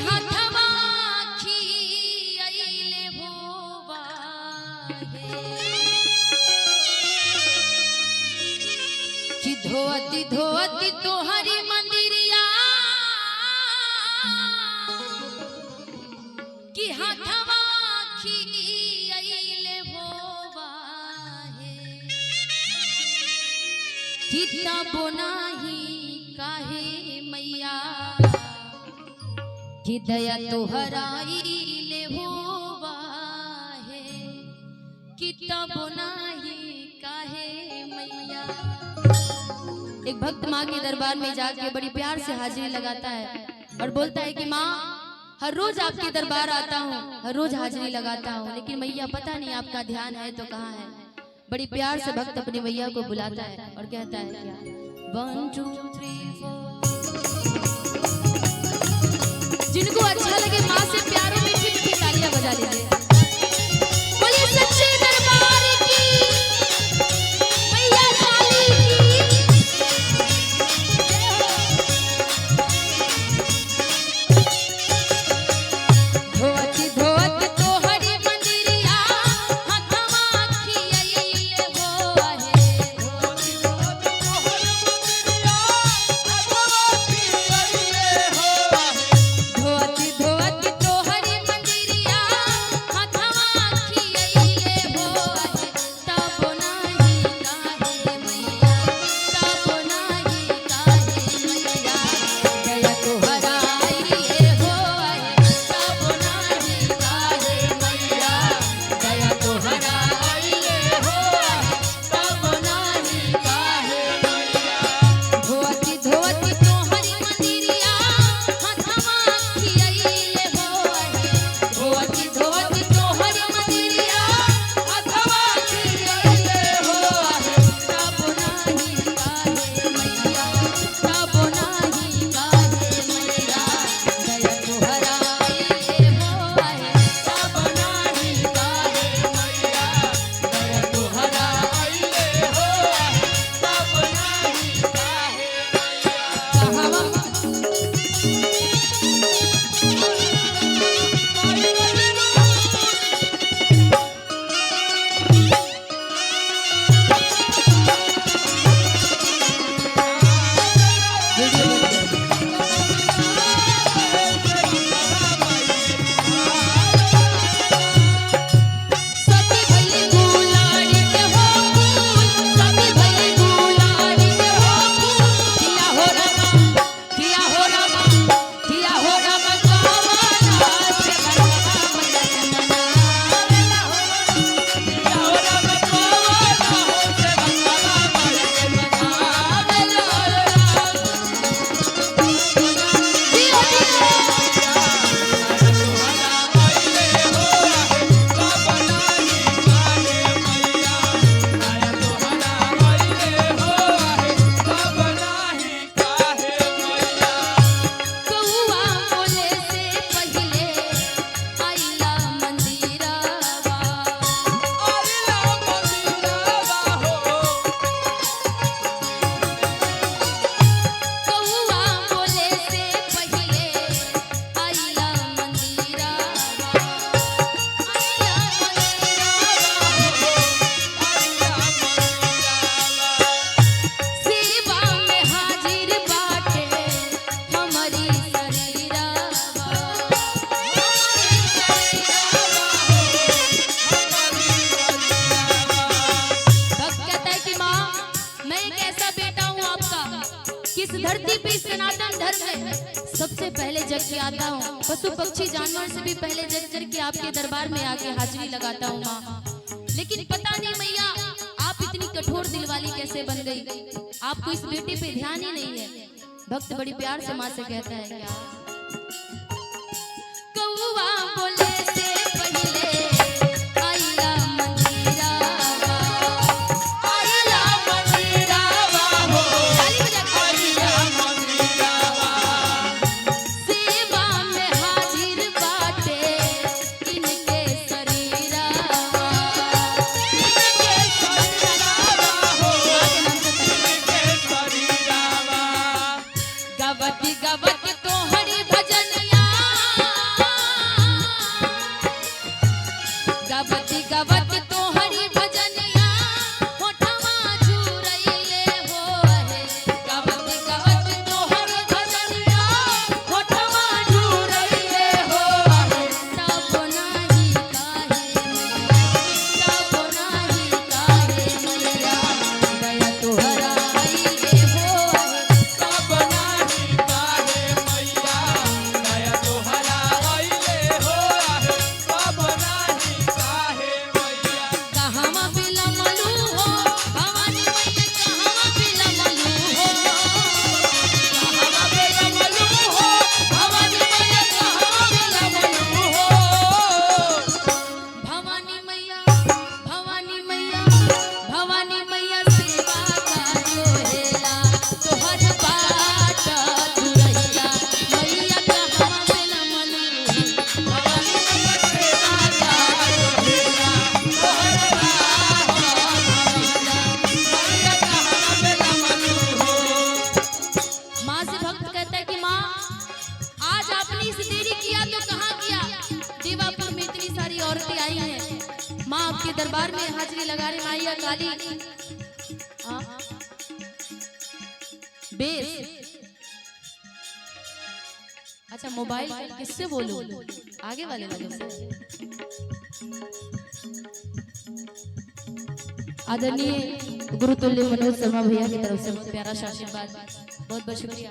हाथवा खियाइले भोवा कि धोती धोती तोहरी मंदिरिया कि हाथवा खियाइले भोवा कितना बोनाही काहे मैया कि दया तोहराई ले होवा है कितना बोनाही काहे मैया। एक भक्त माँ के दरबार में जाके बड़ी प्यार से हाजिरी लगाता है और बोलता है कि माँ हर रोज आपके दरबार आता हूँ, हर रोज हाजिरी लगाता हूँ, लेकिन मैया पता नहीं आपका ध्यान है तो कहाँ है। बड़ी प्यार से भक्त अपनी मैया को बुलाता है और कहता है क्या 1 2 3 4। जिनको अच्छा लगे माँ से प्यार और मीठी मीठी तालियां बजा लीजिए। बोलिए सच्चे दरबार की मैया काली की। धोती धोती तोहरी मंदिरिया हाथवा खियाइले होवा है धोती धोती तोहरी मंदिरिया हाथवा खियाइले होवा है धोती धोती तोहरी मंदिरिया हाथवा खियाइले होवा है तब नाही काहे मैया तब नाही काहे मैया दया तोहरा आइले होवा है तब नाही काहे मैया दया तोहरा आइले होवा है तब नाही काहे मैया धोती धोती तोहरी मंदिरिया हाथवा खियाइले होवा है धोती धोती तोहरी मंदिरिया हाथवा खियाइले होवा है तब नाही काहे मैया तब नाही काहे मैया दया तोहरा आइले होवा है तब नाही काहे मैया दया तोहरा आइले होवा है तब नाही काहे मैया। सभी भई गुलाड़ी के हो फूल सभी भई गुलाड़ी के हो फूल किया हो रमा किया हो रमा किया हो रमा कावना से भगवा मैया मनावेला हो किया हो रमा कावना से भगवा मैया मनावेला कौआ बोले से पहिले आइला मंदिरवा आइला मंदिरवा हो कौआ बोले से पहिले आइला मंदिरवा आइला सेवा में हाजिर बाटे हमारी शरीरवा भक्त कहता है कि माँ मैं एक ऐसा बेटा हूँ आपका किस धरती पे सनातन धर्म है सबसे पहले जग के आता हूँ पशु पक्षी जानवर से भी पहले जग कर के आपके दरबार में आके हाजिरी लगाता हूँ माँ। लेकिन पता नहीं मैया आप इतनी कठोर दिल वाली कैसे बन गई आपको इस बेटे पे ध्यान ही नहीं है। भक्त बड़ी प्यार से माँ से कहता है क्या कौआ बोले से पहिले आइला मंदिरवा आइला मंदिरवा हो ताली बजा के आइला मंदिरवा सेवा में हाजिर बाटे इनके शरीरवा इनके शरीरवा हो इनके शरीरवा गवती गवती तोहरी भजनिया मैया काली बेस। अच्छा मोबाइल किससे बोलूं? आगे वाले से। आदरणीय गुरुतुल्य मनोज शर्मा भैया की तरफ से बहुत प्यारा सा आशीर्वाद, बहुत बहुत शुक्रिया।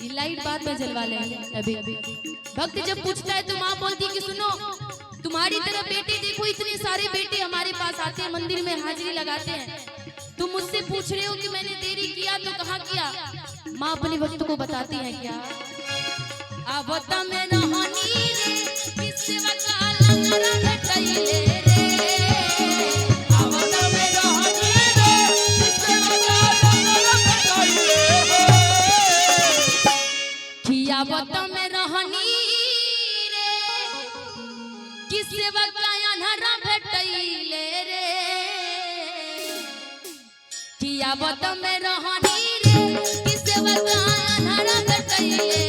ये लाइट बाद में जलवा लेंगे अभी। भक्त जब पूछता है तो माँ बोलती कि सुनो, तुम्हारी तरह बेटे देखो, इतने सारे बेटे हमारे पास आते हैं, मंदिर में हाजिरी लगाते हैं, तुम मुझसे पूछ रहे हो कि मैंने देरी किया तो कहाँ किया? माँ अपने भक्त को बताती है क्या? आवत में रहनी रे किससे वकाला नरा भेटैले रे, आवत में रहनी रे किससे वकाला नरा भेटैले रे, आवत में रहनी रे किससे वकाला नरा भेटैले रे, आवत में रहनी रे किससे वकाला नरा भेटैले रे,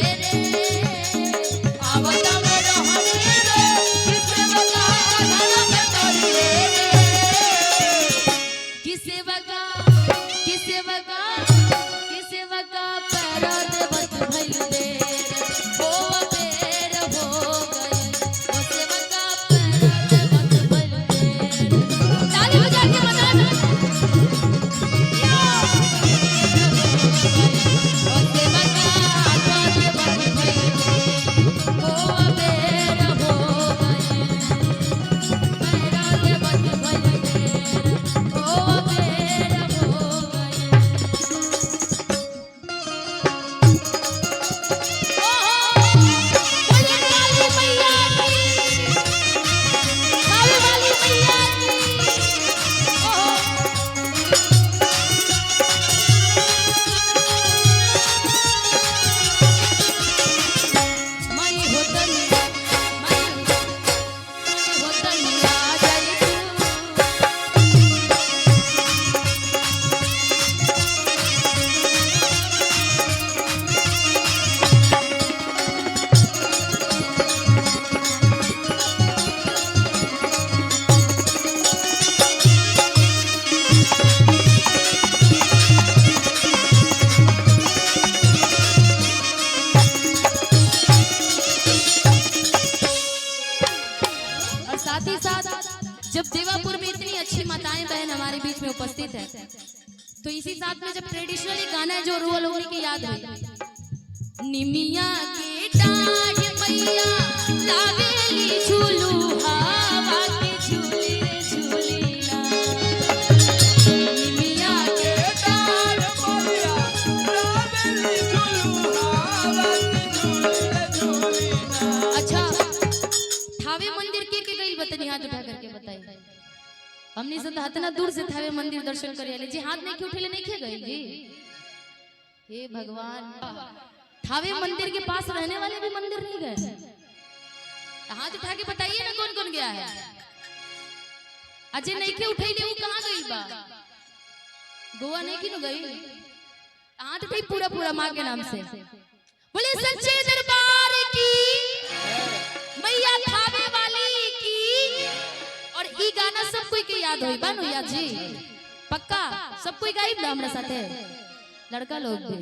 जब देवापुर में इतनी अच्छी माताएं बहन हमारे बीच में उपस्थित है, तो इसी साथ में जब ट्रेडिशनली गाना है जो रोल होने की याद हुई, निमिया के डाढ़ मैया लावेली झूलू हवा के झूले झूलेला, निमिया के डाढ़ मैया लावेली झूलू हवा के झूले झूलेला। अच्छा थावे मंदिर के गई बतनी, हाथ उठा करके बताइए। हमने से हतना दूर से थावे मंदिर दर्शन करे जी, हाथ नहीं क्यों उठे नहीं खे गई जी? हे भगवान, थावे मंदिर के पास रहने वाले भी मंदिर नहीं गए? हाथ उठा के बताइए ना कौन कौन गया है? अजय नहीं के उठाई ले, वो कहाँ गई बा? गोवा नहीं क्यों गई? हाथ उठाई पूरा पूरा माँ के नाम से। बोले सच्चे दरबार की मैया थावे वाली की। और ई गाना सब कोई के याद होई बानो याद जी? पक्का सब कोई गाई ना हमरा साथे, लड़का लोग भी।